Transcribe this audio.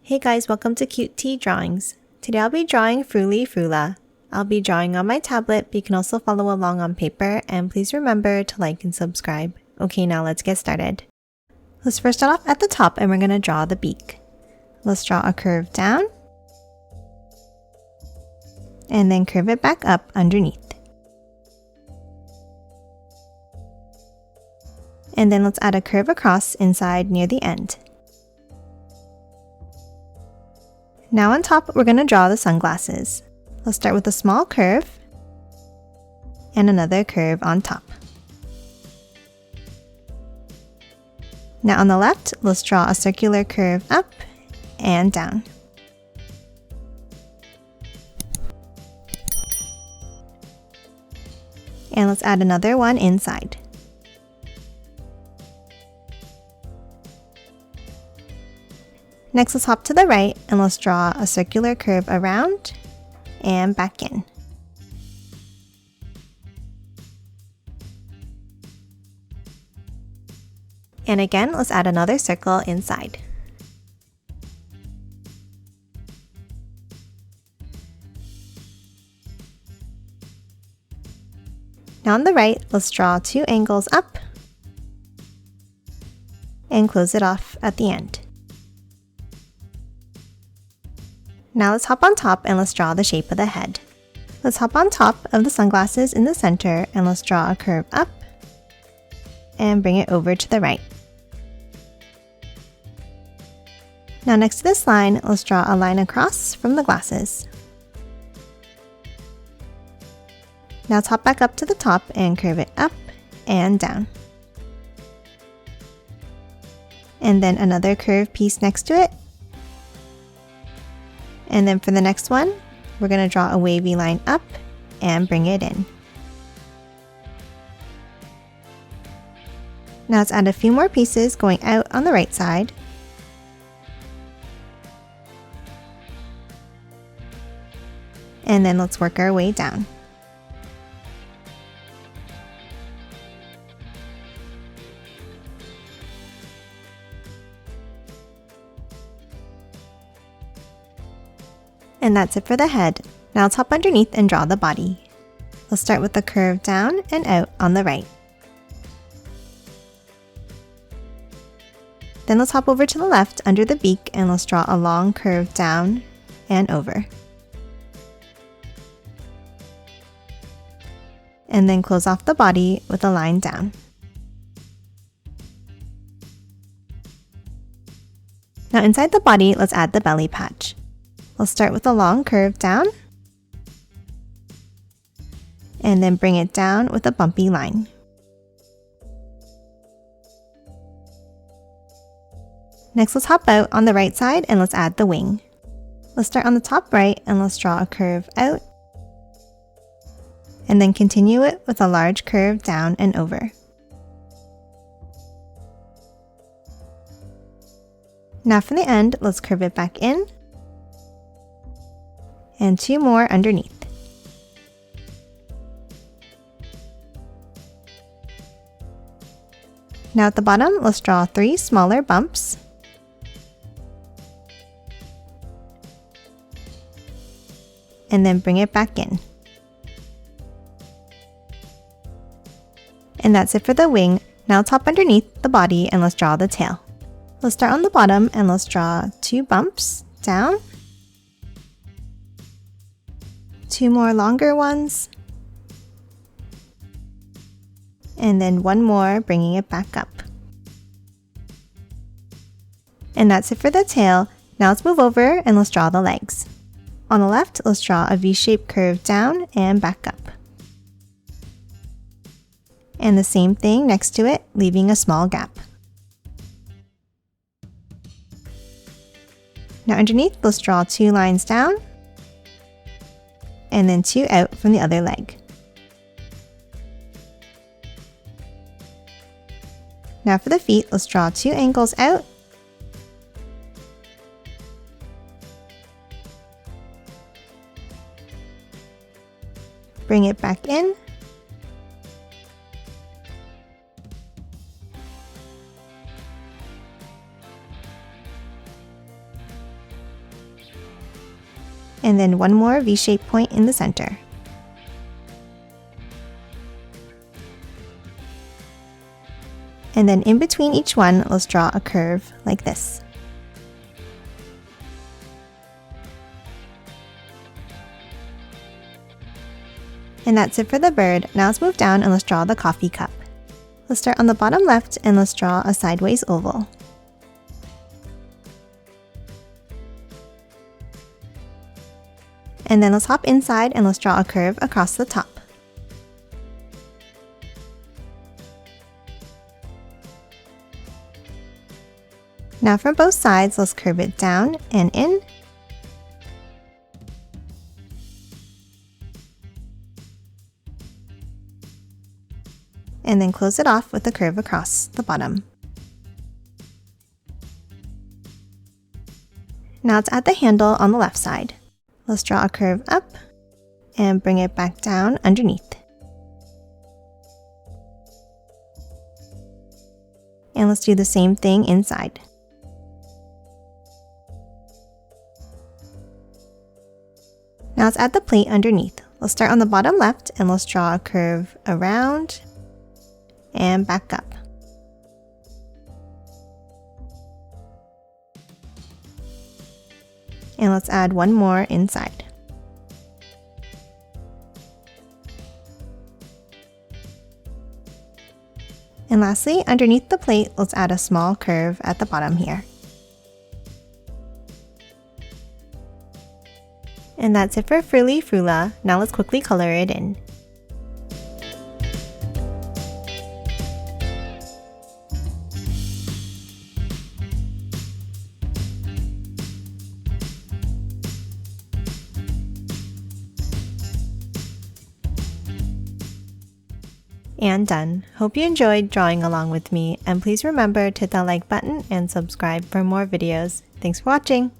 Hey guys, welcome to Cute Tea Drawings. Today I'll be drawing Fruli Frula. I'll be drawing on my tablet, but you can also follow along on paper, and please remember to like and subscribe. Okay, now let's get started. Let's first start off at the top and we're going to draw the beak. Let's draw a curve down and then curve it back up underneath. And then let's add a curve across inside near the end. Now on top, we're going to draw the sunglasses. Let's start with a small curve and another curve on top. Now on the left, let's draw a circular curve up and down. And let's add another one inside. Next, let's hop to the right and let's draw a circular curve around and back in. And again, let's add another circle inside. Now on the right, let's draw two angles up and close it off at the end. Now let's hop on top and let's draw the shape of the head. Let's hop on top of the sunglasses in the center and let's draw a curve up and bring it over to the right. Now next to this line, let's draw a line across from the glasses. Now let's hop back up to the top and curve it up and down. And then another curved piece next to it. And then for the next one, we're going to draw a wavy line up and bring it in. Now let's add a few more pieces going out on the right side. And then let's work our way down. And that's it for the head. Now let's hop underneath and draw the body. Let's start with the curve down and out on the right. Then let's hop over to the left under the beak and let's draw a long curve down and over. And then close off the body with a line down. Now inside the body, let's add the belly patch. Let's start with a long curve down and then bring it down with a bumpy line. Next, let's hop out on the right side and let's add the wing. Let's start on the top right and let's draw a curve out and then continue it with a large curve down and over. Now for the end, let's curve it back in and two more underneath. Now at the bottom, let's draw three smaller bumps. And then bring it back in. And that's it for the wing. Now let's hop underneath the body and let's draw the tail. Let's start on the bottom and let's draw two bumps down. Two more longer ones. And then one more, bringing it back up. And that's it for the tail. Now let's move over and let's draw the legs. On the left, let's draw a V-shaped curve down and back up. And the same thing next to it, leaving a small gap. Now underneath, let's draw two lines down and then two out from the other leg. Now for the feet, let's draw two angles out bring it back in and then one more V-shaped point in the center. And then in between each one, let's draw a curve like this. And that's it for the bird. Now let's move down and let's draw the coffee cup. Let's start on the bottom left and let's draw a sideways oval. And then let's hop inside and let's draw a curve across the top. Now from both sides, let's curve it down and in. And then close it off with a curve across the bottom. Now let's add the handle on the left side. Let's draw a curve up and bring it back down underneath. And let's do the same thing inside. Now let's add the plate underneath. Let's start on the bottom left and let's draw a curve around and back up. And let's add one more inside. And lastly, underneath the plate, let's add a small curve at the bottom here. And that's it for Fruli Frula. Now let's quickly color it in. And done. Hope you enjoyed drawing along with me, and please remember to hit that like button and subscribe for more videos. Thanks for watching!